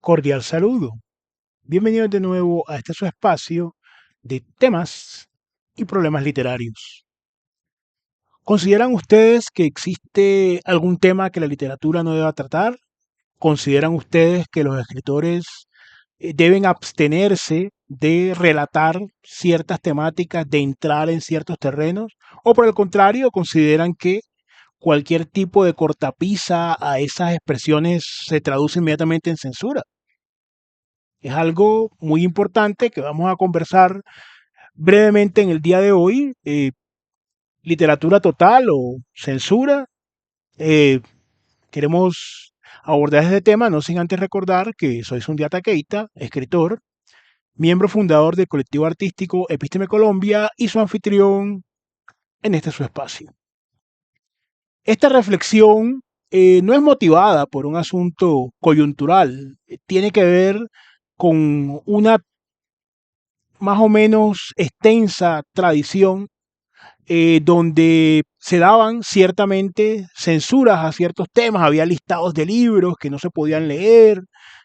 Cordial saludo. Bienvenidos de nuevo a este su espacio de temas y problemas literarios. ¿Consideran ustedes que existe algún tema que la literatura no deba tratar? ¿Consideran ustedes que los escritores deben abstenerse de relatar ciertas temáticas, de entrar en ciertos terrenos? ¿O por el contrario, consideran que cualquier tipo de cortapisa a esas expresiones se traduce inmediatamente en censura? Es algo muy importante que vamos a conversar brevemente en el día de hoy. Literatura total o censura. Eh, Queremos abordar este tema, no sin antes recordar que soy Sundiata Keita, escritor, miembro fundador del colectivo artístico Epísteme Colombia y su anfitrión en este su espacio. Esta reflexión no es motivada por un asunto coyuntural, tiene que ver con una más o menos extensa tradición donde se daban ciertamente censuras a ciertos temas, había listados de libros que no se podían leer,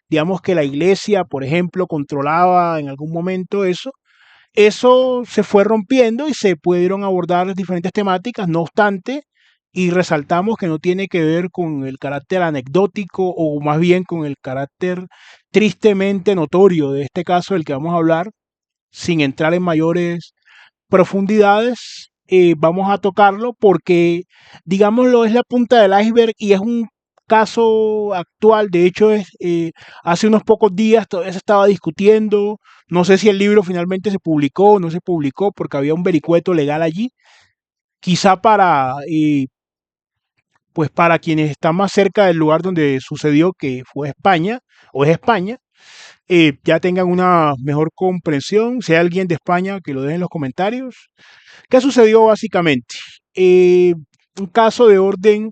digamos que la iglesia, por ejemplo, controlaba en algún momento eso. Eso se fue rompiendo y se pudieron abordar diferentes temáticas, no obstante, y resaltamos que no tiene que ver con el carácter anecdótico o más bien con el carácter tristemente notorio de este caso del que vamos a hablar, sin entrar en mayores profundidades. Vamos a tocarlo porque, digámoslo, es la punta del iceberg y es un caso actual. De hecho, hace unos pocos días todavía se estaba discutiendo. No sé si el libro finalmente se publicó o no se publicó porque había un vericueto legal allí. Quizá pues para quienes están más cerca del lugar donde sucedió, que fue España o es España, ya tengan una mejor comprensión. Si hay alguien de España, que lo deje en los comentarios. ¿Qué sucedió básicamente? Eh, un caso de orden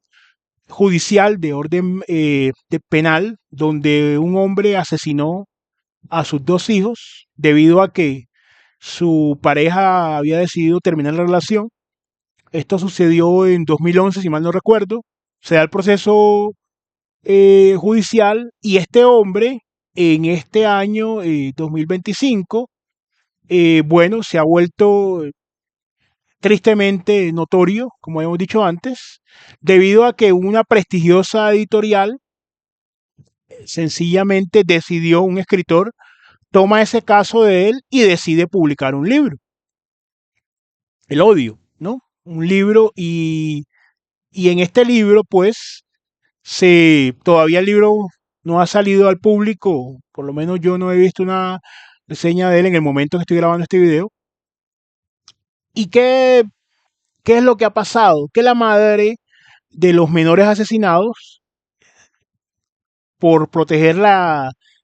judicial, de orden de penal, donde un hombre asesinó a sus dos hijos debido a que su pareja había decidido terminar la relación. Esto sucedió en 2011, si mal no recuerdo. Se da el proceso judicial y este hombre en este año 2025, bueno, se ha vuelto tristemente notorio, como hemos dicho antes, debido a que una prestigiosa editorial sencillamente decidió, un escritor toma ese caso de él y decide publicar un libro, El odio, ¿no? Un libro y en este libro pues todavía el libro no ha salido al público, por lo menos yo no he visto una reseña de él en el momento que estoy grabando este video. ¿Y qué es lo que ha pasado? Que la madre de los menores asesinados, por proteger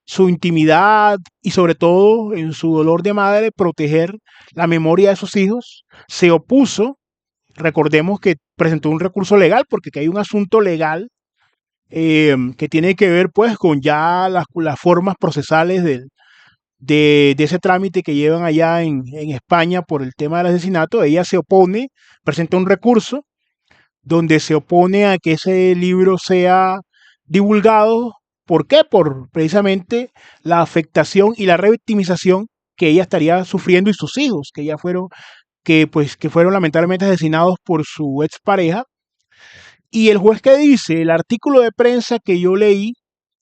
su intimidad y sobre todo en su dolor de madre, proteger la memoria de sus hijos, se opuso. Recordemos que presentó un recurso legal porque hay un asunto legal que tiene que ver pues con ya las formas procesales de ese trámite que llevan allá en España por el tema del asesinato. Ella se opone, presenta un recurso donde se opone a que ese libro sea divulgado. ¿Por qué? Por precisamente la afectación y la revictimización que ella estaría sufriendo y sus hijos, que ya fueron, que fueron lamentablemente asesinados por su expareja. Y el juez, que dice, el artículo de prensa que yo leí,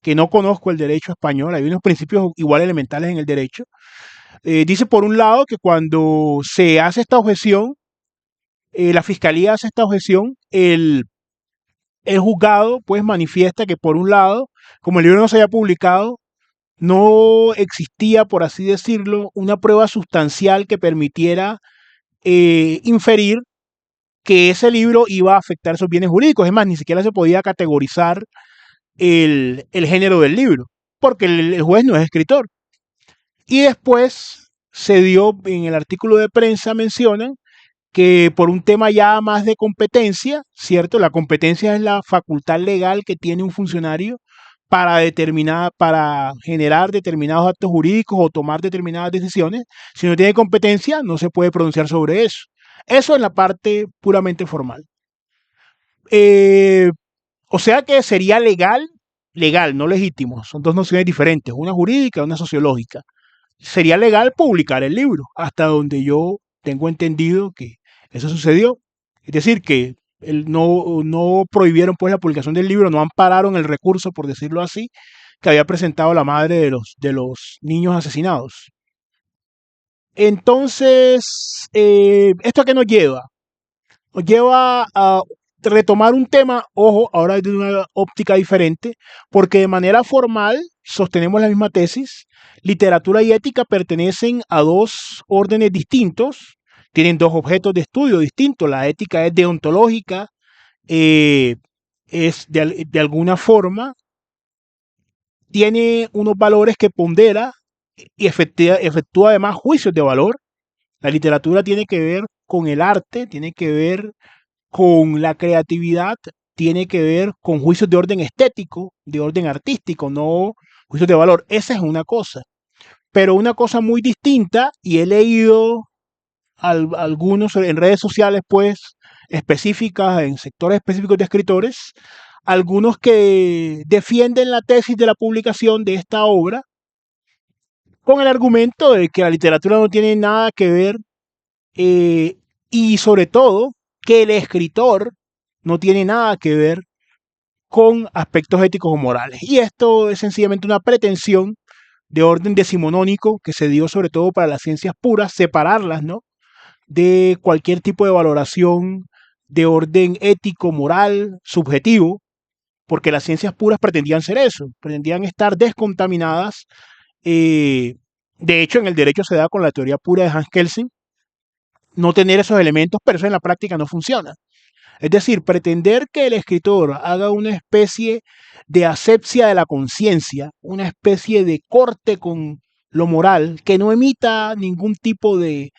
que no conozco el derecho español, hay unos principios igual elementales en el derecho, dice por un lado que cuando se hace esta objeción, la fiscalía hace esta objeción, el juzgado pues manifiesta que por un lado, como el libro no se había publicado, no existía, por así decirlo, una prueba sustancial que permitiera inferir que ese libro iba a afectar esos bienes jurídicos. Es más, ni siquiera se podía categorizar el género del libro, porque el juez no es escritor. Y después se dio, en el artículo de prensa mencionan que por un tema ya más de competencia, ¿cierto? La competencia es la facultad legal que tiene un funcionario para generar determinados actos jurídicos o tomar determinadas decisiones. Si no tiene competencia, no se puede pronunciar sobre eso. Eso es la parte puramente formal. O sea que sería legal legal, no legítimo. Son dos nociones diferentes, una jurídica y una sociológica. Sería legal publicar el libro, hasta donde yo tengo entendido que eso sucedió. Es decir, que no prohibieron pues la publicación del libro, no ampararon el recurso, por decirlo así, que había presentado la madre de los niños asesinados. Entonces, ¿esto a qué nos lleva? Nos lleva a retomar un tema, ojo, ahora desde una óptica diferente, porque de manera formal sostenemos la misma tesis. Literatura y ética pertenecen a dos órdenes distintos, tienen dos objetos de estudio distintos. La ética es deontológica, eh, es de alguna forma, tiene unos valores que pondera y efectúa además juicios de valor. La literatura tiene que ver con el arte, tiene que ver con la creatividad, tiene que ver con juicios de orden estético, de orden artístico, no juicios de valor. Esa es una cosa. Pero una cosa muy distinta, y he leído algunos en redes sociales, pues, específicas, en sectores específicos de escritores, algunos que defienden la tesis de la publicación de esta obra con el argumento de que la literatura no tiene nada que ver, eh, y sobre todo que el escritor no tiene nada que ver con aspectos éticos o morales. Y esto es sencillamente una pretensión de orden decimonónico que se dio sobre todo para las ciencias puras, separarlas, ¿no?, de cualquier tipo de valoración de orden ético, moral, subjetivo, porque las ciencias puras pretendían ser eso, pretendían estar descontaminadas. eh, de hecho, en el derecho se da con la teoría pura de Hans Kelsen, no tener esos elementos, pero eso en la práctica no funciona. Es decir, pretender que el escritor haga una especie de asepsia de la conciencia, una especie de corte con lo moral, que no emita ningún tipo de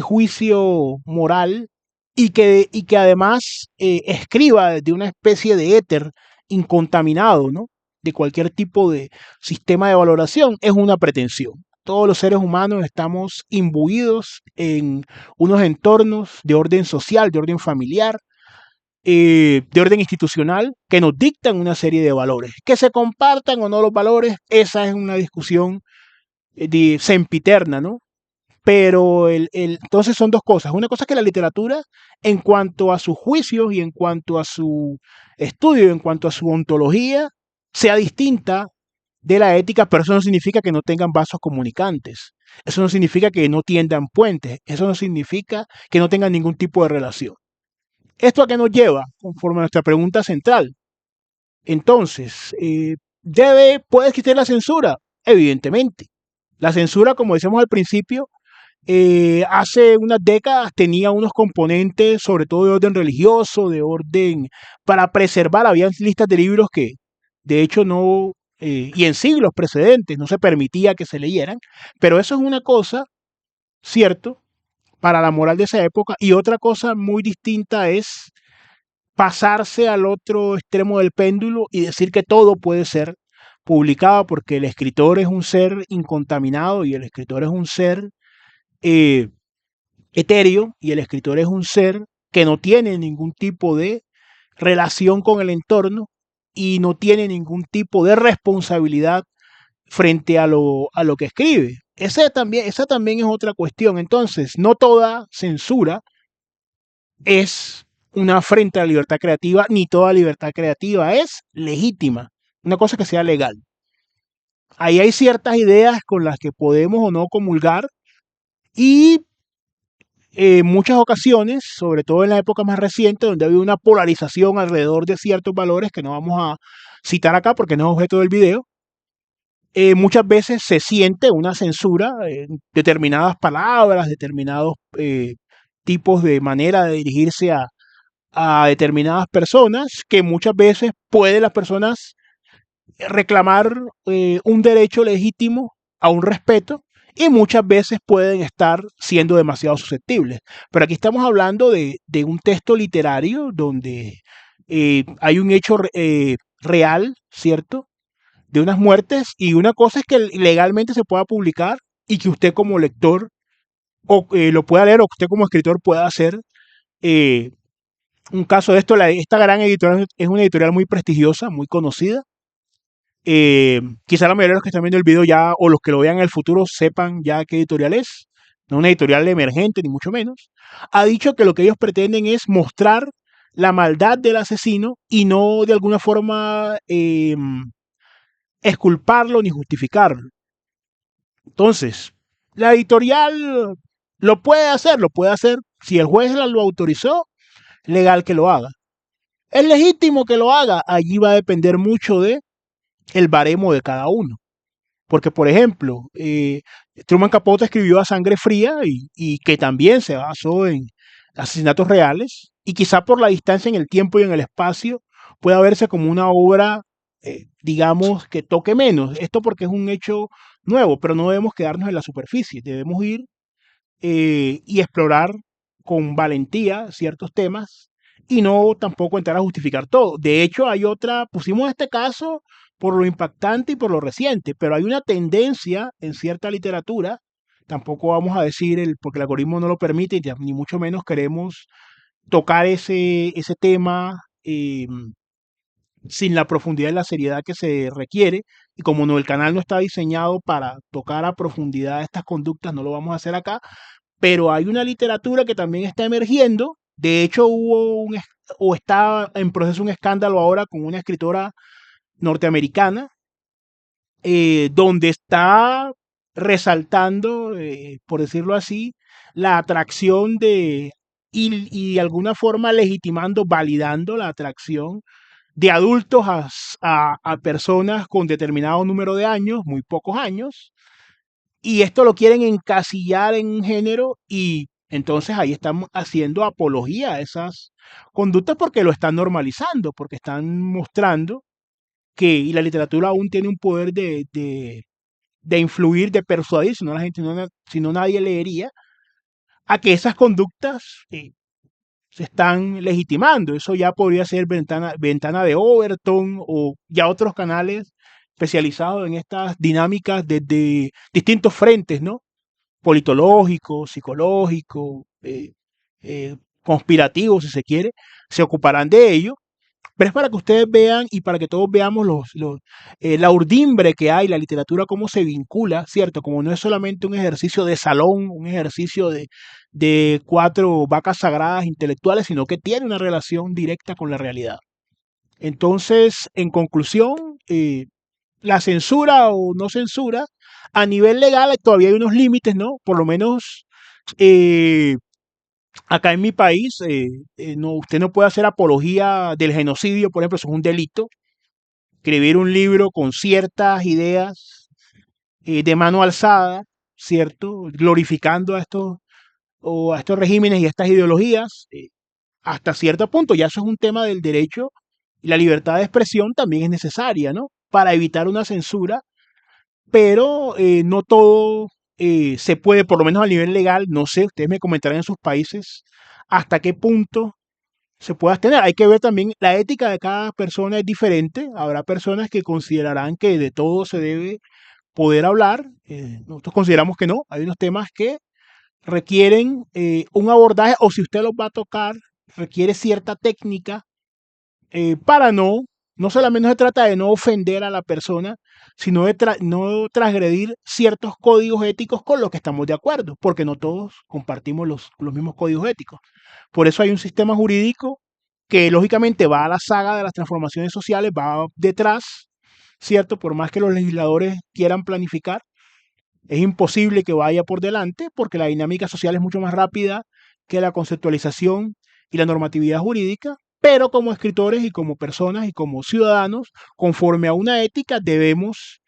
juicio moral y que además escriba de una especie de éter incontaminado, ¿no?, de cualquier tipo de sistema de valoración, es una pretensión. Todos los seres humanos estamos imbuidos en unos entornos de orden social, de orden familiar, de orden institucional, que nos dictan una serie de valores. Que se compartan o no los valores, esa es una discusión sempiterna, ¿no? Pero entonces son dos cosas. Una cosa es que la literatura, en cuanto a sus juicios y en cuanto a su estudio, en cuanto a su ontología, sea distinta de la ética, pero eso no significa que no tengan vasos comunicantes. Eso no significa que no tiendan puentes. Eso no significa que no tengan ningún tipo de relación. ¿Esto a qué nos lleva? Conforme a nuestra pregunta central. Entonces, ¿puede existir la censura? Evidentemente. La censura, como decíamos al principio, hace unas décadas tenía unos componentes, sobre todo de orden religioso, de orden para preservar. Había listas de libros que, de hecho, no, y en siglos precedentes, no se permitía que se leyeran. Pero eso es una cosa, ¿cierto?, para la moral de esa época. Y otra cosa muy distinta es pasarse al otro extremo del péndulo y decir que todo puede ser publicado porque el escritor es un ser incontaminado y el escritor es un ser eh, etéreo y el escritor es un ser que no tiene ningún tipo de relación con el entorno y no tiene ningún tipo de responsabilidad frente a lo que escribe. Esa también es otra cuestión. Entonces, no toda censura es una afrenta a la libertad creativa, ni toda libertad creativa es legítima. Una cosa que sea legal. Ahí hay ciertas ideas con las que podemos o no comulgar y en muchas ocasiones, sobre todo en la época más reciente, donde ha habido una polarización alrededor de ciertos valores que no vamos a citar acá porque no es objeto del video, muchas veces se siente una censura en determinadas palabras, determinados tipos de manera de dirigirse a determinadas personas, que muchas veces pueden las personas reclamar un derecho legítimo a un respeto y muchas veces pueden estar siendo demasiado susceptibles. Pero aquí estamos hablando de un texto literario donde hay un hecho real, ¿cierto?, de unas muertes, y una cosa es que legalmente se pueda publicar y que usted como lector lo pueda leer, o que usted como escritor pueda hacer eh, un caso de esto. Esta gran editorial es una editorial muy prestigiosa, muy conocida, Quizá la mayoría de los que están viendo el video ya, o los que lo vean en el futuro, sepan ya qué editorial es. No una editorial emergente, ni mucho menos. Ha dicho que lo que ellos pretenden es mostrar la maldad del asesino y no de alguna forma exculparlo ni justificarlo. Entonces, la editorial lo puede hacer. Si el juez lo autorizó, legal que lo haga. Es legítimo que lo haga. Allí va a depender mucho de el baremo de cada uno. Porque, por ejemplo, Truman Capote escribió A Sangre Fría y que también se basó en asesinatos reales y quizá por la distancia en el tiempo y en el espacio pueda verse como una obra, digamos, que toque menos. Esto porque es un hecho nuevo, pero no debemos quedarnos en la superficie, debemos ir y explorar con valentía ciertos temas y no tampoco entrar a justificar todo. De hecho, hay otra, pusimos este caso por lo impactante y por lo reciente, pero hay una tendencia en cierta literatura, tampoco vamos a decir porque el algoritmo no lo permite, ni mucho menos queremos tocar ese tema sin la profundidad y la seriedad que se requiere, y como no, el canal no está diseñado para tocar a profundidad estas conductas, no lo vamos a hacer acá, pero hay una literatura que también está emergiendo. De hecho, o está en proceso un escándalo ahora con una escritora norteamericana, donde está resaltando, por decirlo así, la atracción y de alguna forma legitimando, validando la atracción de adultos a personas con determinado número de años, muy pocos años, y esto lo quieren encasillar en un género y entonces ahí están haciendo apología a esas conductas porque lo están normalizando, porque están mostrando que y la literatura aún tiene un poder de influir, de persuadir, si no la gente, si no nadie leería, a que esas conductas se están legitimando. Eso ya podría ser ventana de Overton o ya otros canales especializados en estas dinámicas desde distintos frentes, ¿no? Politológico, psicológico, conspirativo, si se quiere, se ocuparán de ello. Pero es para que ustedes vean y para que todos veamos la urdimbre que hay, la literatura, cómo se vincula, ¿cierto? Como no es solamente un ejercicio de salón, un ejercicio de cuatro vacas sagradas intelectuales, sino que tiene una relación directa con la realidad. Entonces, en conclusión, la censura o no censura, a nivel legal todavía hay unos límites, ¿no? Por lo menos eh, acá en mi país, no, usted no puede hacer apología del genocidio, por ejemplo, eso es un delito. Escribir un libro con ciertas ideas de mano alzada, ¿cierto? Glorificando a estos regímenes y a estas ideologías, hasta cierto punto, ya eso es un tema del derecho y la libertad de expresión también es necesaria, ¿no? Para evitar una censura, pero no todo se puede, por lo menos a nivel legal, no sé, ustedes me comentarán en sus países hasta qué punto se puede abstener. Hay que ver también la ética de cada persona es diferente. Habrá personas que considerarán que de todo se debe poder hablar. Nosotros consideramos que no. Hay unos temas que requieren un abordaje o si usted los va a tocar, requiere cierta técnica para no solamente se trata de no ofender a la persona, sino de no transgredir ciertos códigos éticos con los que estamos de acuerdo, porque no todos compartimos los mismos códigos éticos. Por eso hay un sistema jurídico que lógicamente va a la saga de las transformaciones sociales, va detrás, ¿cierto? Por más que los legisladores quieran planificar, es imposible que vaya por delante porque la dinámica social es mucho más rápida que la conceptualización y la normatividad jurídica, pero como escritores y como personas y como ciudadanos, conforme a una ética, debemos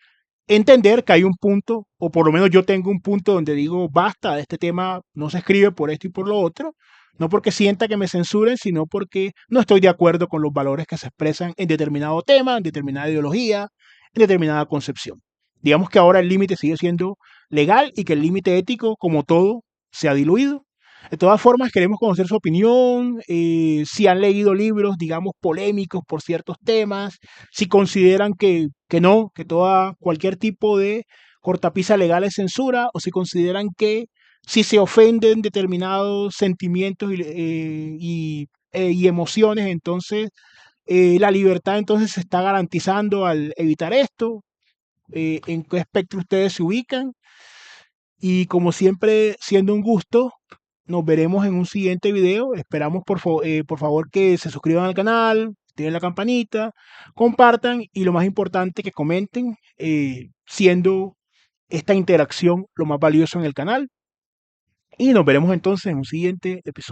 entender que hay un punto, o por lo menos yo tengo un punto donde digo, basta, de este tema no se escribe por esto y por lo otro, no porque sienta que me censuren, sino porque no estoy de acuerdo con los valores que se expresan en determinado tema, en determinada ideología, en determinada concepción. Digamos que ahora el límite sigue siendo legal y que el límite ético, como todo, se ha diluido. De todas formas, queremos conocer su opinión, si han leído libros, digamos, polémicos por ciertos temas, si consideran que no, que cualquier tipo de cortapisa legal es censura, o si consideran que si se ofenden determinados sentimientos y emociones, entonces La libertad entonces se está garantizando al evitar esto. En qué espectro ustedes se ubican. Y como siempre, siendo un gusto, nos veremos en un siguiente video. Esperamos por favor que se suscriban al canal, activen la campanita, compartan y lo más importante que comenten, siendo esta interacción lo más valioso en el canal. Y nos veremos entonces en un siguiente episodio.